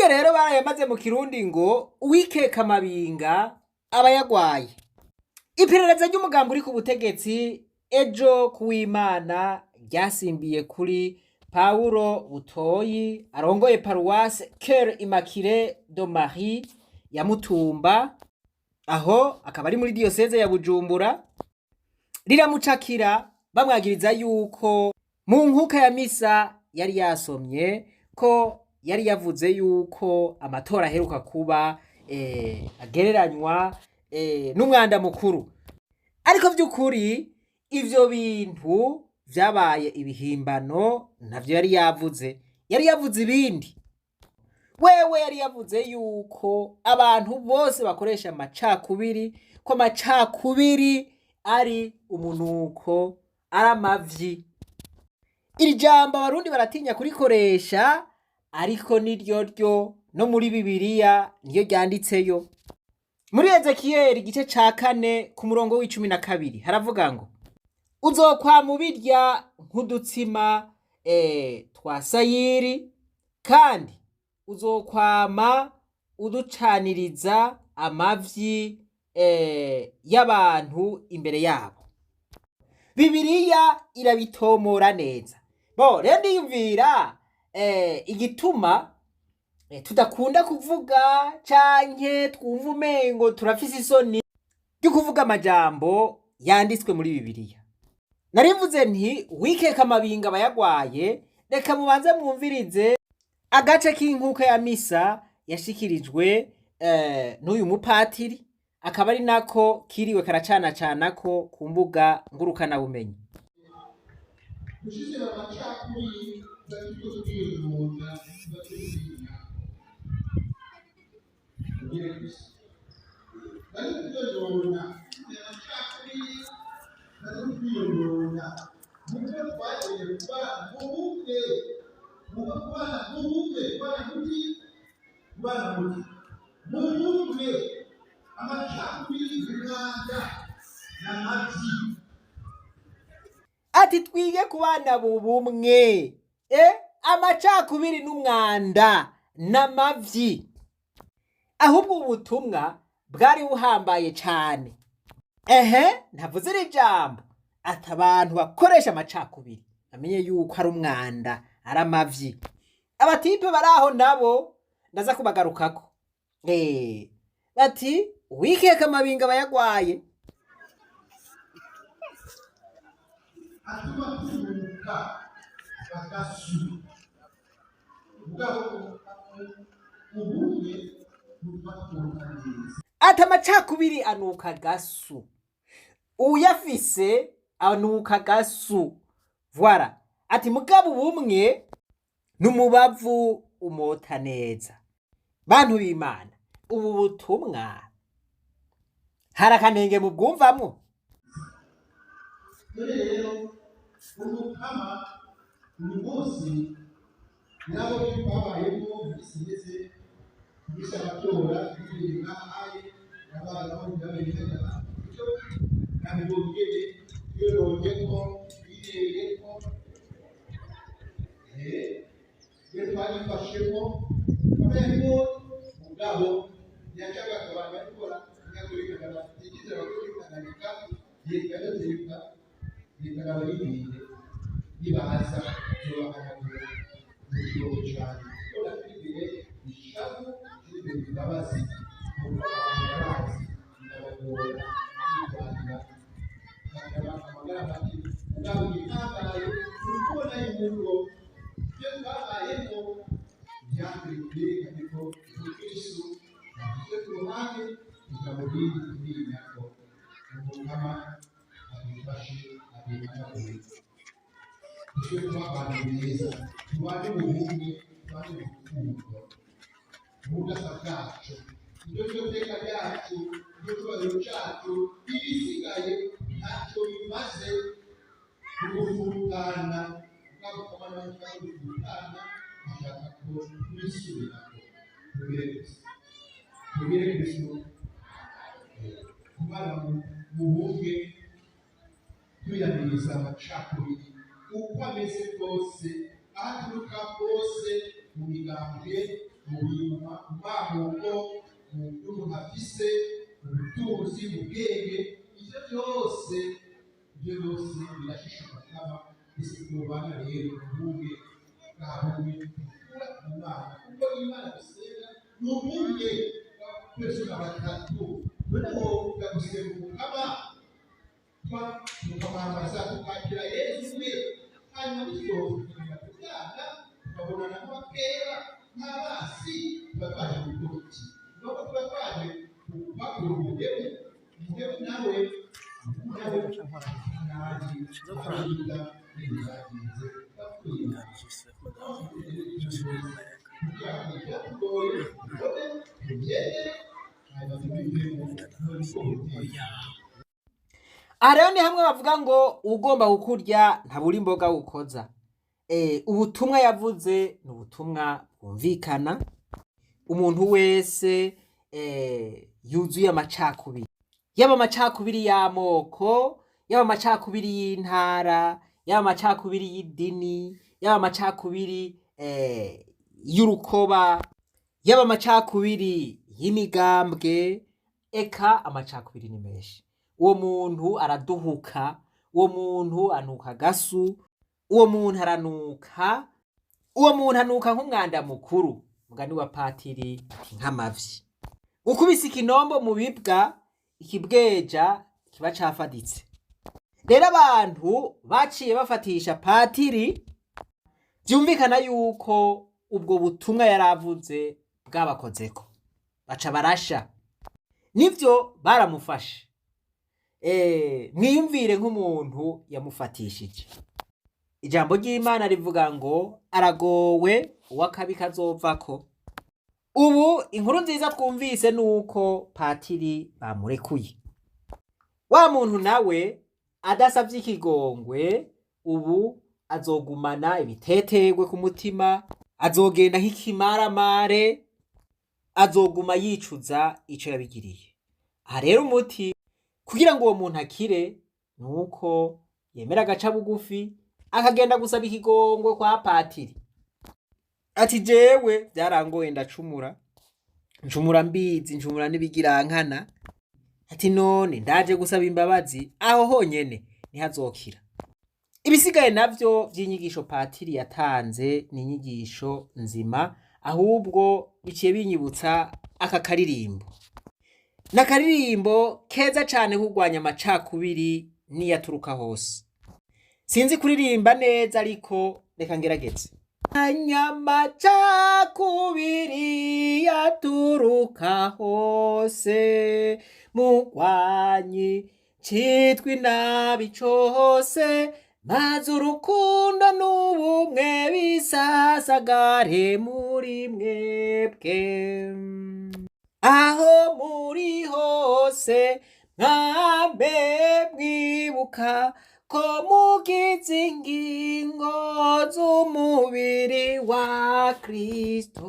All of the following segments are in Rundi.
burya rero barayamaze mu kirundi ngo uwikeka amabinga aba yagwaye. Iperereza ry'umugambi uri ku butegetsi ejo kuw'Imana ryasimbiye kuri Paulo Butoyi arongoye paruwase Cœur Immaculé de Marie ya Mutumba, aho akaba ari muri diyoseze ya Bujumbura, riramucakira bamwagiriza yuko mu nkuka ya misa yari yasomye ko yari yavuze yuko amatora aheruka kuba agereranywa n'umwanda mukuru. Ariko vy'ukuri ivyo bintu vyabaye ibihimbano, ntavyo yari yavuze. Yari yavuze ibindi. Wewe yari yavuze yuko abantu bose bakoresha amacakubiri, ko amacakubiri ari umunuko, ari amavyi. Iri jambo abarundi baratinya kurikoresha, ariko niryo ryo no muri Bibiliya niyo ryanditseyo. Muri Ezekiyeli igice ca 4 ku murongo w'12 haravuga ngo uzokwama ubirya nk'udutsima twa sayiri, kandi uzokwama uducaniriza amavyi y'abantu imbere yabo. Bibiliya irabitomora neza. Rero ndiyumvira igituma tudakunda kuvuga canke twumva umengo turafise isoni ryo kuvuga amajambo yanditswe muri Bibiliya. Narivuze nti wikeka amabinga aba yagwaye. Reka mubanze mwumvirize agace k'inkuka ya misa yashikirijwe n'uyu mupatiri, akaba ari nako kiriwe karacanacanako ku mbuga ngurukana bumenyi. Ati twige kubana bubumwe, amacakubiri n'umwanda n'amavyi. Ahubwo ubutumwa bwari buhambaye cane. Ntavuze iri jambo ati abantu bakoresha amacakubiri amenye yuko ari umwanda, ari amavyi. Abatipe baraho nabo ndaza kubagarukako. Bati wikeka amabinga aba yagwaye. Ati amacakubiri anuka gasu, uyafise anuka gasu. Voilà. Ati mugabo ubumwe n'umubavu umota neza. Bantu b'Imana, ubu butumwa hari akanenge mu bwumvamwo. Rero umukama uyu munsi nabo babayemo bisigeze kubisha amatora y'ibintu ahaye abana bo ndabireka cyo kandi bongeye yorongeko bireyeko twabifashemo kabemo mugabo yacaga abantu bakora nyagurika igize bakurikanarika yekadereka bikaba bibinde nibaza zobahanagura mu kigo cyane ko nafibire ishavu cy'ibyo bibabazi mu kwabazi n'abagora n'ibanga bakaba amagara bati ngabo gitangaye kubona y'umugo byo babayemo byakwiye ariko Kristo afite kuruhande bikamubwira kubinyako umukama abifashe abimanabuye. Icyo twabana neza tubane ubumwe, tubane urukundo mu budasa bwacu, ibyo byoteka byacu, ibyo tubaziro cyacu, ibisigaye ntacyo bimaze gufurukana. Ubwabo kamana cyangwa gufurukana ashaka ko twisubirako tubere Kristo kubana mu bumwe, tuyamiriza amacakubiri uko ameze kose, aturuka kose mu migambwe, mu bintu mu mamuko mu by'umuntu afise mu butunzi mu bwenge ibyo byose birashisha mukama ese tubana rero ubuge bwawe kura imana kuko imana gusenga ni ubuge twese abatatu noneho ugagusenga umukama tukamwambaza tukakira yesu we hanyuma bityo tukagenda kubyana tukabonana n'abakera n'abasi tuba twaje mu bwuki nuko tuba twaje bakura umudebu nawe aha rero ni hamwe bavuga ngo ugomba kukurya ntabura imboga ukoza. Ubutumwa yavuze ni ubutumwa bwumvikana. Umuntu wese yuzuye amacakubiri, yaba amacakubiri y'amoko, yaba amacakubiri y'intara, yaba amacakubiri y'idini, yaba amacakubiri y'urukoba, yaba amacakubiri y'imigambwe, eka amacakubiri ni menshi. Uwo muntu araduhuka, uwo muntu anuka agasu, uwo muntu aranuka, uwo muntu anuka nk'umwanda mukuru, mugani wa patiri nk'amavyi. Ukubise ikinombo mu bibwa, ikibweja kiba cafaditse. Rero abantu baciye bafatisha patiri, vyumvikana yuko ubwo butumwa yaravuze bwabakozeko, baca barasha. Nivyo baramufashe. Mwiyumvire nk'umuntu yamufatishije. Ijambo ry'Imana rivuga ngo aragowe uw'akabi kazovako. Ubu inkuru nziza twumvise nuko patiri bamurekuye. Wa muntu nawe adasavye ikigongwe, ubu azogumana ibitetegwe ku mutima, azogenda nk'ikimaramare, azoguma yicuza ico yabigiriye. Aha rero umuti kugira ngo uwo muntu akire nuko yemera agaca bugufi, akagenda gusaba ikigongwe kwa patiri. Ati jewe byarangoye ndacumura, ncumura mbizi, ncumura n'ibigirankana. Ati none ndaje gusaba imbabazi, aho honyene ntihazokira. Ibisigaye navyo vy'inyigisho patiri yatanze ni inyigisho nzima, ahubwo biciye binyibutsa aka karirimbo. N'akaririmbo keza cane kurwanya amacakubiri niyaturuka hose. Sinzi kuririmba neza ariko reka ngerageze. Amacakubiri yaturuka hose, mugwanyi citwa inabi cose, maze urukundo n'ubumwe bisasagare muri mwebwe. Aho muri hose mwambe mwibuka ko mugize ingingo z'umubiri wa Kristo.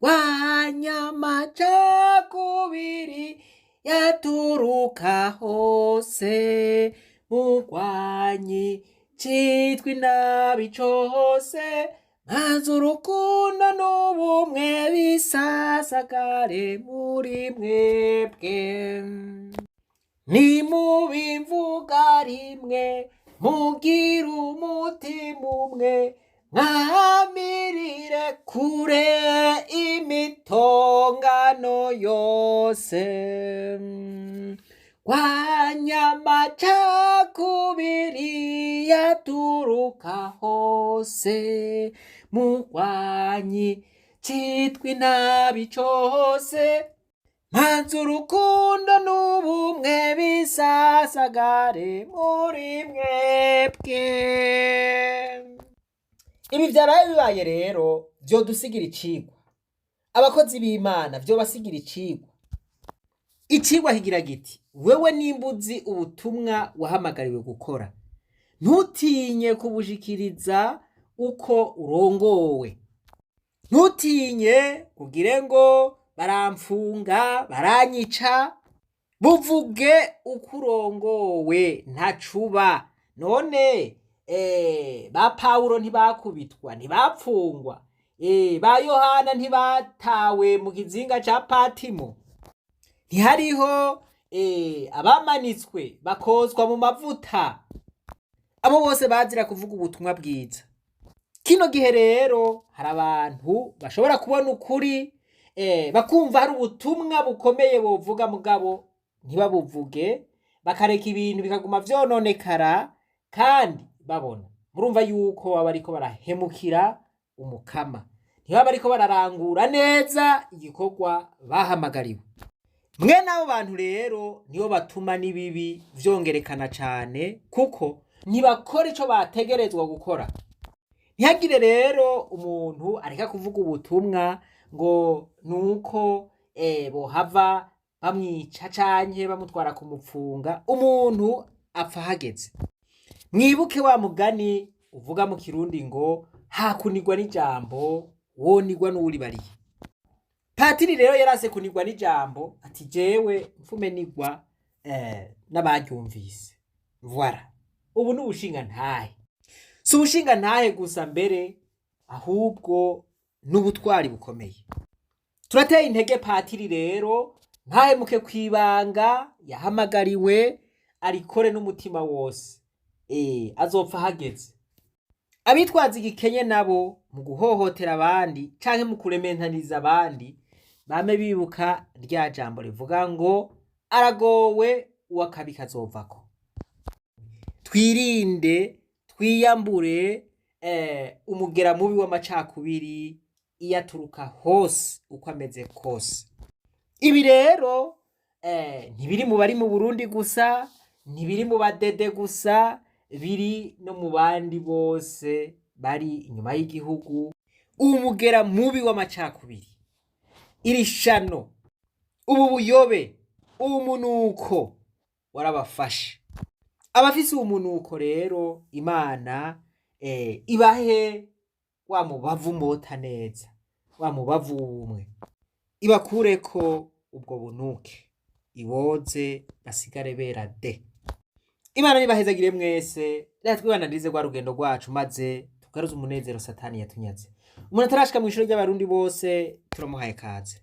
Wanyamacakubiri yaturuka hose, mugwanyi citwa inabi cose, maze urukundo n'ubumwe bisasagare muri mwebwe. Nimubimvuga rimwe, mugire umutima umwe, mwamirire kure imitongano yose. Wanyamacakubiri yaturuka hose, mugwanyi citwa inabi cose, maze urukundo n'ubumwe bisasagare muri mwebwe. Ibi vyaraye bibaye rero vyodusigira icigwa. Abakozi b'Imana vyobasigira icigwa. Icigwa higira giti: wewe nimbuzi ubutumwa wahamagariwe gukora, ntutinye kubushikiriza uko urongowe. Ntutinye kugire ngo baramfunga, baranyica. Buvuge uko urongowe ntacuba. None ba Pawulo ntibakubitwa, ntibapfungwa, ba Yohana ntibatawe mu kizinga ca Patimo, ntihariho abamanitswe bakozwa mu mavuta, abo bose bazira kuvuga ubutumwa bwiza. Kino gihe rero hari abantu bashobora kubona ukuri bakumva hari ubutumwa bukomeye bovuga mugabo ntibabuvuge, bakareka ibintu bikaguma vyononekara kandi babona. Murumva yuko baba bariko barahemukira umukama, ntibaba bariko bararangura neza igikorwa bahamagariwe. Mwene abo bantu rero nibo batuma n'ibibi vyongerekana cane, kuko ntibakora ico bategerezwa gukora. Ntihagire rero umuntu areka kuvuga ubutumwa ngo nuko bohava bamwica canke bamutwara kumupfunga, umuntu apfa hageze. Mwibuke wa mugani uvuga mu Kirundi ngo hakunigwa n'ijambo wonigwa n'uwuribariye. Patiri rero yarase kunigwa n'ijambo, ati jewe mfume nigwa n'abaryumvise. Voilà, ubu n'ubushinga ntahe. Si ubushinga ntahe gusa mbere, ahubwo n'ubutwari bukomeye. Turateye intege Patiri rero ntahemuke kwibanga yahamagariwe, arikore n'umutima wose. Azopfa hageze. Abitwaza igikenye nabo mu guhohotera abandi canke mu kurementaniza abandi, bame bibuka rya jambo rivuga ngo aragowe uwakabi kazovako. Twirinde, twiyambure umugera mubi w'amacakubiri iyo aturuka hose uko ameze kose. Ibi rero ntibiri mu bari mu Burundi gusa, ntibiri mu badede gusa, biri no mu bandi bose bari inyuma y'igihugu. Umugera mubi w'amacakubiri, iri shano, ubu buyobe, umunuko warabafashe. Abafise umunuko rero Imana ibahe wa mubavu mota neza, wa mubavu w'ubumwe, ibakureko ubwo bunuke, iboze basigare bera de. Imana nibahezagire mwese, reka twibandanirize rwa rugendo rwacu maze tugaruze umunezero Satani yatunyaze. Umuntu atarashika mu ishuri ry'abarundi bose turamuhaye kaze.